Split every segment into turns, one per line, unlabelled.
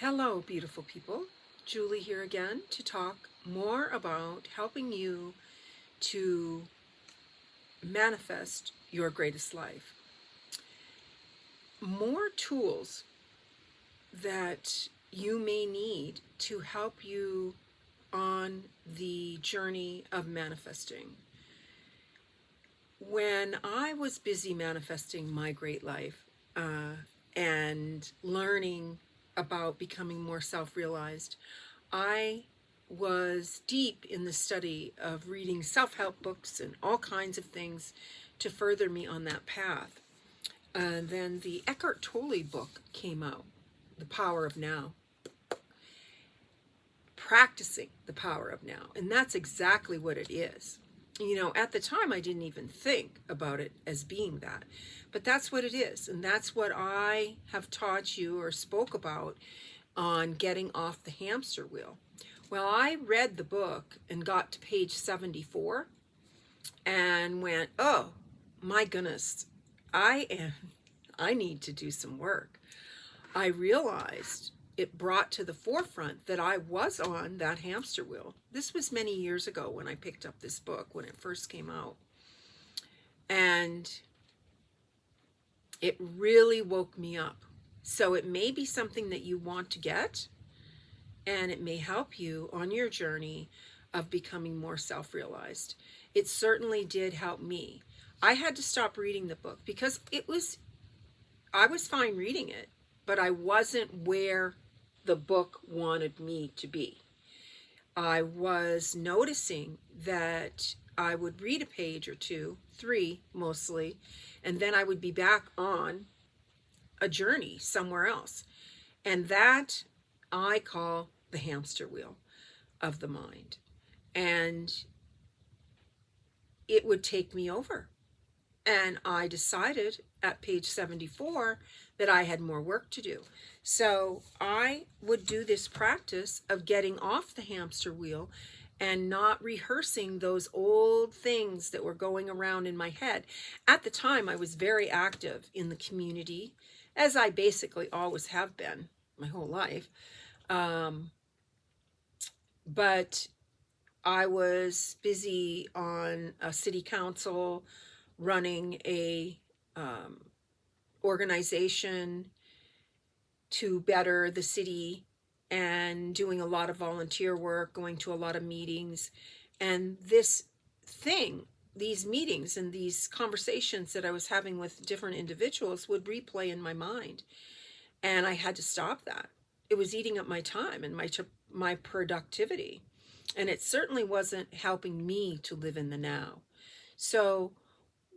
Hello, beautiful people. Julie here again to talk more about helping you to manifest your greatest life. More tools that you may need to help you on the journey of manifesting. When I was busy manifesting my great life and learning about becoming more self-realized, I was deep in the study of reading self-help books and all kinds of things to further me on that path. And then the Eckhart Tolle book came out, The Power of Now, practicing the power of now. And that's exactly what it is. You know, at the time, I didn't even think about it as being that. But that's what it is. And that's what I have taught you or spoke about on getting off the hamster wheel. Well, I read the book and got to page 74 and went, oh, my goodness, I need to do some work. I realized it brought to the forefront that I was on that hamster wheel. This was many years ago when I picked up this book, when it first came out. And it really woke me up. So it may be something that you want to get, and it may help you on your journey of becoming more self-realized. It certainly did help me. I had to stop reading the book because I was fine reading it, but I wasn't where the book wanted me to be. I was noticing that I would read a page or two, 3 mostly, and then I would be back on a journey somewhere else. And that I call the hamster wheel of the mind. And it would take me over. And I decided at page 74 that I had more work to do. So I would do this practice of getting off the hamster wheel and not rehearsing those old things that were going around in my head. At the time, I was very active in the community, as I basically always have been my whole life. But I was busy on a city council, running a organization to better the city, and doing a lot of volunteer work, going to a lot of meetings. And these meetings and these conversations that I was having with different individuals would replay in my mind. And I had to stop that. It was eating up my time and my productivity. And it certainly wasn't helping me to live in the now. So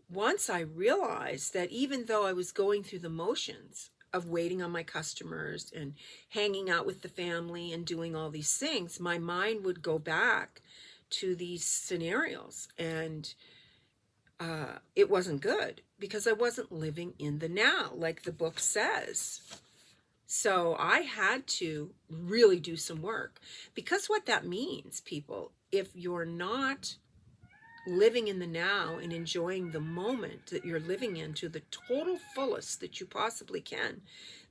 once I realized that even though I was going through the motions of waiting on my customers and hanging out with the family and doing all these things, my mind would go back to these scenarios. And it wasn't good because I wasn't living in the now, like the book says. So I had to really do some work, because what that means, people, if you're not living in the now and enjoying the moment that you're living in to the total fullest that you possibly can,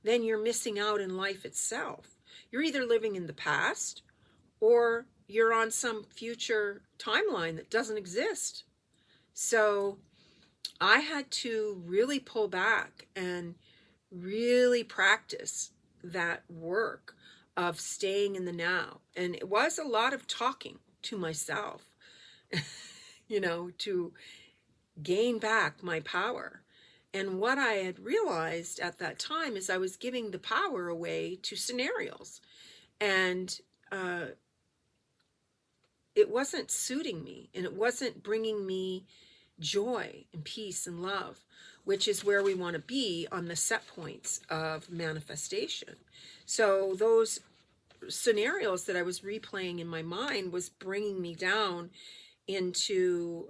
then you're missing out in life itself. You're either living in the past or you're on some future timeline that doesn't exist. So I had to really pull back and really practice that work of staying in the now. And it was a lot of talking to myself, you know, to gain back my power. And what I had realized at that time is I was giving the power away to scenarios. And it wasn't suiting me, and it wasn't bringing me joy and peace and love, which is where we want to be on the set points of manifestation. So those scenarios that I was replaying in my mind was bringing me down into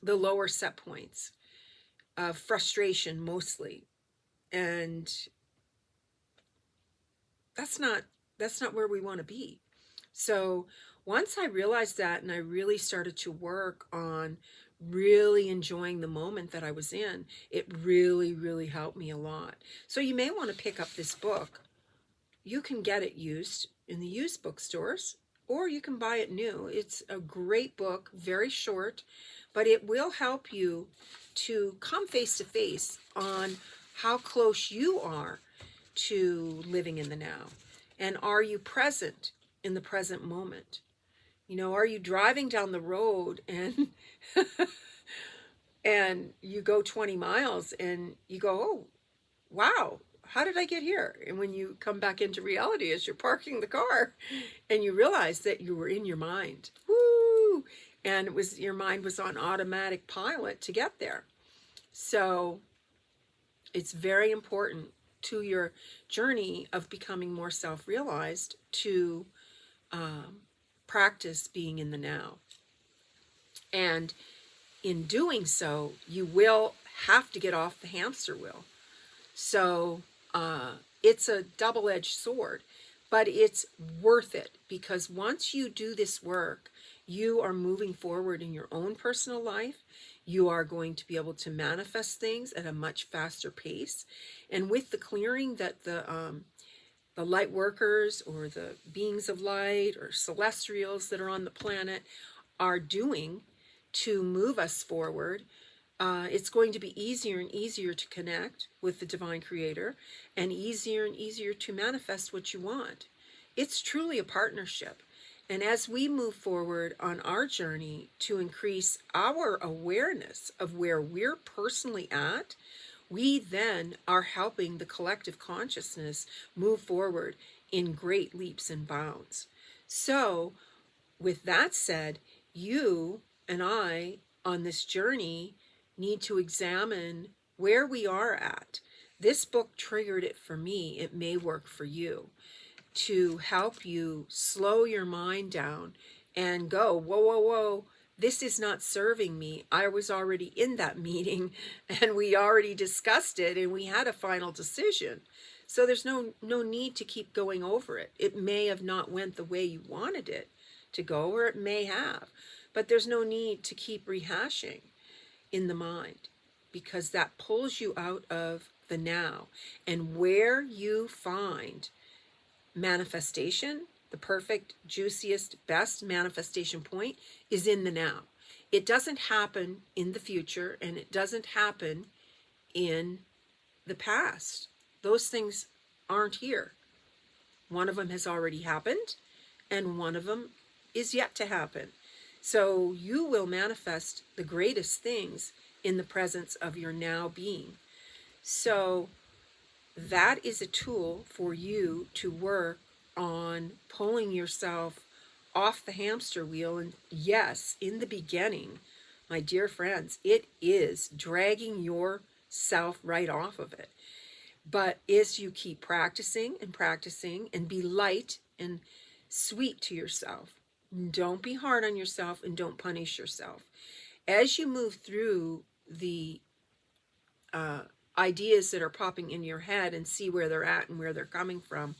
the lower set points of frustration mostly. And that's not where we want to be. So once I realized that, and I really started to work on really enjoying the moment that I was in, it really, really helped me a lot. So you may want to pick up this book you can get it used in the used bookstores, or you can buy it new. It's a great book, very short, but it will help you to come face to face on how close you are to living in the now. And are you present in the present moment? Are you driving down the road and and you go 20 miles and you go, oh, wow, how did I get here? And when you come back into reality as you're parking the car and you realize that you were in your mind, woo, and your mind was on automatic pilot to get there. So it's very important to your journey of becoming more self-realized to practice being in the now. And in doing so, you will have to get off the hamster wheel. So it's a double-edged sword, but it's worth it, because once you do this work, you are moving forward in your own personal life. You are going to be able to manifest things at a much faster pace. And with the clearing that the light workers or the beings of light or celestials that are on the planet are doing to move us forward, it's going to be easier and easier to connect with the divine creator, and easier to manifest what you want. It's truly a partnership. And as we move forward on our journey to increase our awareness of where we're personally at, we then are helping the collective consciousness move forward in great leaps and bounds. So with that said, you and I on this journey need to examine where we are at. This book triggered it for me. It may work for you, to help you slow your mind down and go, whoa, whoa, whoa, this is not serving me. I was already in that meeting and we already discussed it and we had a final decision. So there's no need to keep going over it. It may have not went the way you wanted it to go, or it may have, but there's no need to keep rehashing in the mind, because that pulls you out of the now. And where you find manifestation, the perfect, juiciest, best manifestation point is in the now. It doesn't happen in the future, and it doesn't happen in the past. Those things aren't here. One of them has already happened, and one of them is yet to happen. So you will manifest the greatest things in the presence of your now being. So that is a tool for you to work on pulling yourself off the hamster wheel. And yes, in the beginning, my dear friends, it is dragging yourself right off of it. But as you keep practicing and be light and sweet to yourself, don't be hard on yourself and don't punish yourself. As you move through the ideas that are popping in your head and see where they're at and where they're coming from,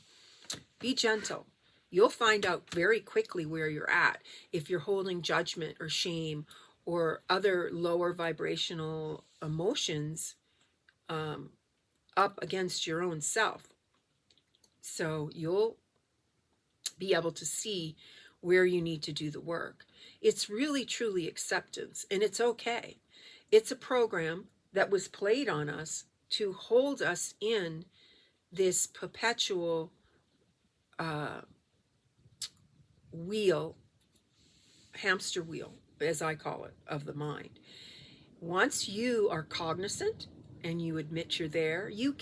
be gentle. You'll find out very quickly where you're at if you're holding judgment or shame or other lower vibrational emotions up against your own self. So you'll be able to see where you need to do the work. It's really, truly acceptance, and it's okay. It's a program that was played on us to hold us in this perpetual hamster wheel, as I call it, of the mind. Once you are cognizant and you admit you're there, you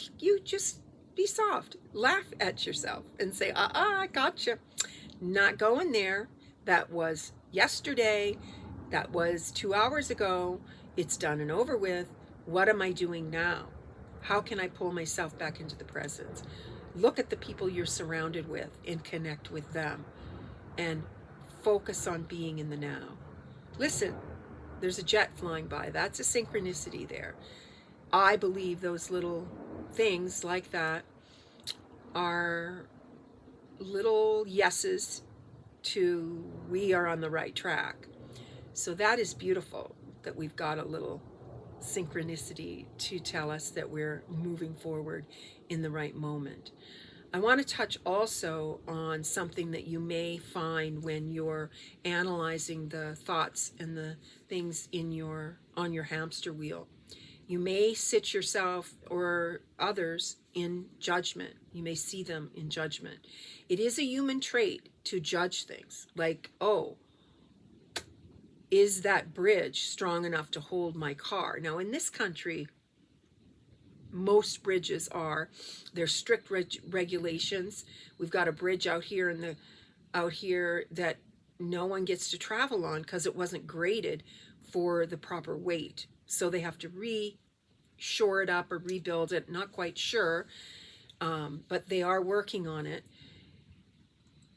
just be soft, laugh at yourself and say, I gotcha. Not going there. That was yesterday. That was 2 hours ago. It's done and over with. What am I doing now? How can I pull myself back into the present? Look at the people you're surrounded with and connect with them and focus on being in the now. Listen, there's a jet flying by. That's a synchronicity there. I believe those little things like that are little yeses to we are on the right track. So that is beautiful that we've got a little synchronicity to tell us that we're moving forward in the right moment. I want to touch also on something that you may find when you're analyzing the thoughts and the things in your on your hamster wheel. You may sit yourself or others in judgment. You may see them in judgment. It is a human trait to judge things like, oh, is that bridge strong enough to hold my car? Now, in this country, most bridges are. There's strict regulations. We've got a bridge out here that no one gets to travel on because it wasn't graded for the proper weight. So they have to shore it up or rebuild it. Not quite sure, but they are working on it.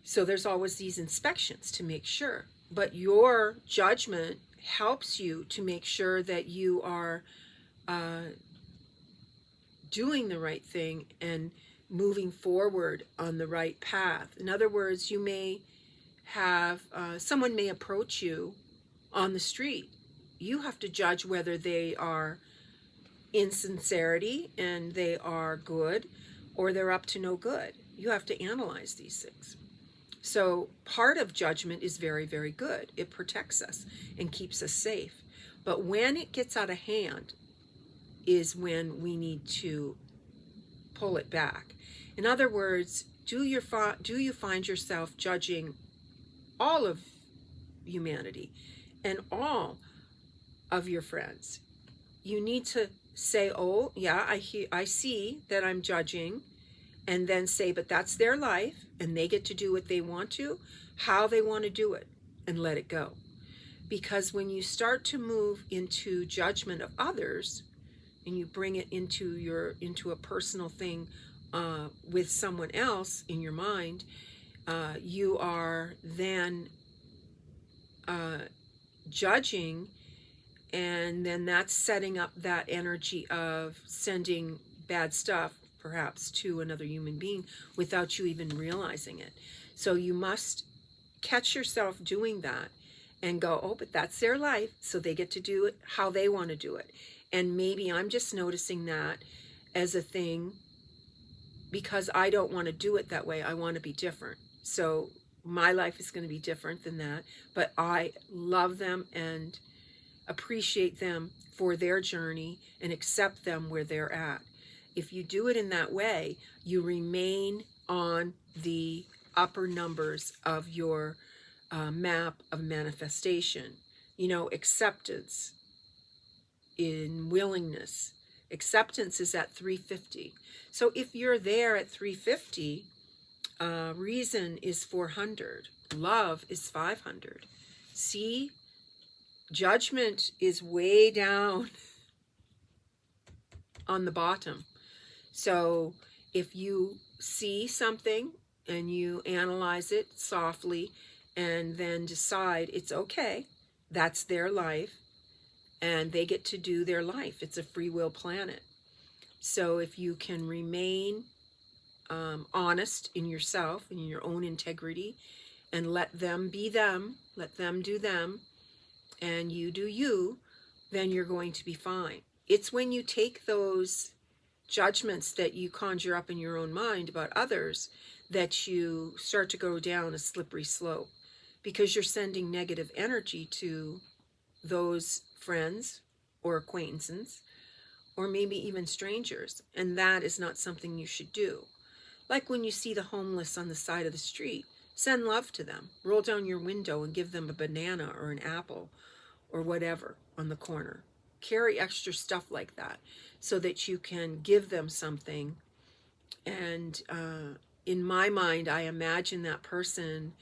So there's always these inspections to make sure. But your judgment helps you to make sure that you are doing the right thing and moving forward on the right path. In other words, you may have someone may approach you on the street. You have to judge whether they are in sincerity and they are good, or they're up to no good. You have to analyze these things. So part of judgment is very, very good. It protects us and keeps us safe. But when it gets out of hand is when we need to pull it back. In other words, do you find yourself judging all of humanity and all of your friends? You need to say, oh, yeah, I see that I'm judging, and then say, but that's their life, and they get to do what they want to, how they want to do it, and let it go. Because when you start to move into judgment of others, and you bring it into a personal thing with someone else in your mind, you are then judging, and then that's setting up that energy of sending bad stuff perhaps to another human being without you even realizing it. So you must catch yourself doing that and go, oh, but that's their life, so they get to do it how they want to do it. And maybe I'm just noticing that as a thing because I don't want to do it that way. I want to be different. So my life is going to be different than that, but I love them and appreciate them for their journey and accept them where they're at. If you do it in that way, you remain on the upper numbers of your map of manifestation. Acceptance in willingness. Acceptance is at 350. So if you're there at 350, reason is 400. Love is 500. See, judgment is way down on the bottom. So if you see something and you analyze it softly and then decide it's okay, that's their life and they get to do their life. It's a free will planet. So if you can remain honest in yourself and in your own integrity and let them be them, let them do them, and you do you, then you're going to be fine. It's when you take those judgments that you conjure up in your own mind about others that you start to go down a slippery slope, because you're sending negative energy to those friends or acquaintances or maybe even strangers, and that is not something you should do. Like when you see the homeless on the side of the street, send love to them. Roll down your window and give them a banana or an apple or whatever on the corner. Carry extra stuff like that so that you can give them something. And in my mind, I imagine that person,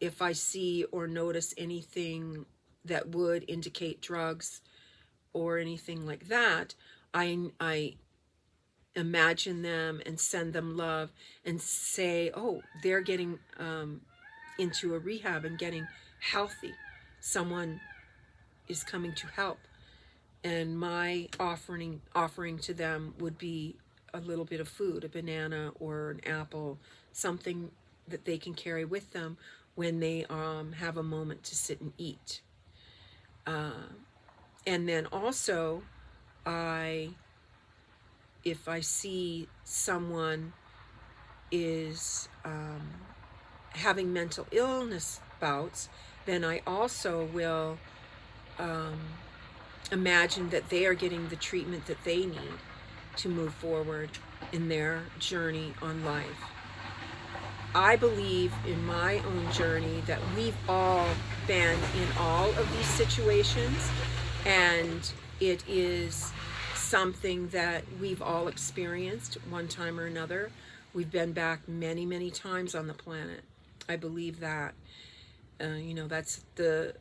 if I see or notice anything that would indicate drugs or anything like that, I imagine them and send them love and say, oh, they're getting into a rehab and getting healthy. Someone is coming to help. And my offering to them would be a little bit of food, a banana or an apple, something that they can carry with them when they have a moment to sit and eat. And then also, if I see someone is having mental illness bouts, then I also will um, imagine that they are getting the treatment that they need to move forward in their journey on life. I believe in my own journey that we've all been in all of these situations, and it is something that we've all experienced one time or another. We've been back many, many times on the planet. I believe that. That's the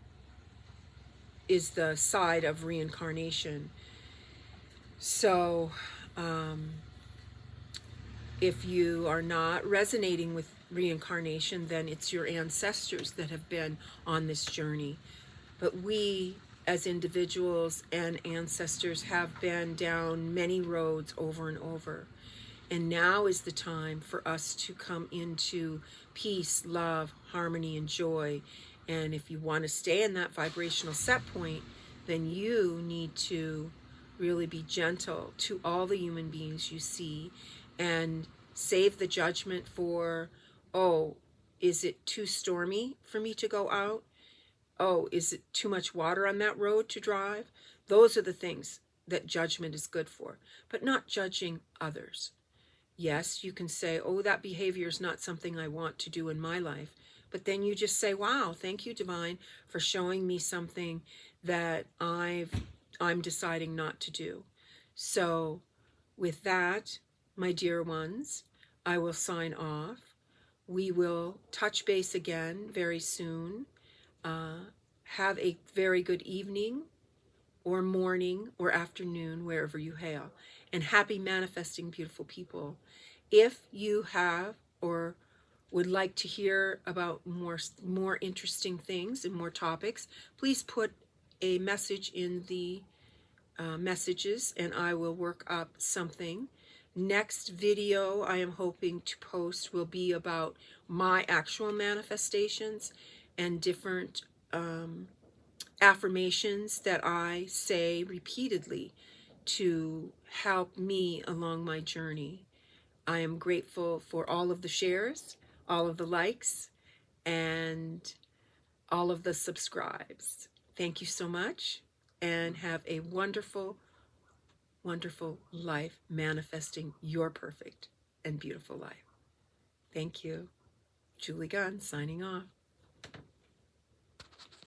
side of reincarnation. So, um, if you are not resonating with reincarnation, then it's your ancestors that have been on this journey. But we, as individuals and ancestors, have been down many roads over and over. And now is the time for us to come into peace, love, harmony, and joy. And if you want to stay in that vibrational set point, then you need to really be gentle to all the human beings you see, and save the judgment for, oh, is it too stormy for me to go out? Oh, is it too much water on that road to drive? Those are the things that judgment is good for, but not judging others. Yes, you can say, oh, that behavior is not something I want to do in my life. But then you just say, wow, thank you, Divine, for showing me something that I'm deciding not to do. So with that, my dear ones, I will sign off. We will touch base again very soon. Have a very good evening or morning or afternoon, wherever you hail. And happy manifesting, beautiful people. If you have or would like to hear about more interesting things and more topics, please put a message in the messages and I will work up something. Next video I am hoping to post will be about my actual manifestations and different affirmations that I say repeatedly to help me along my journey. I am grateful for all of the shares, all of the likes, and all of the subscribes. Thank you so much, and have a wonderful, wonderful life manifesting your perfect and beautiful life. Thank you. Julie Gunn, signing off.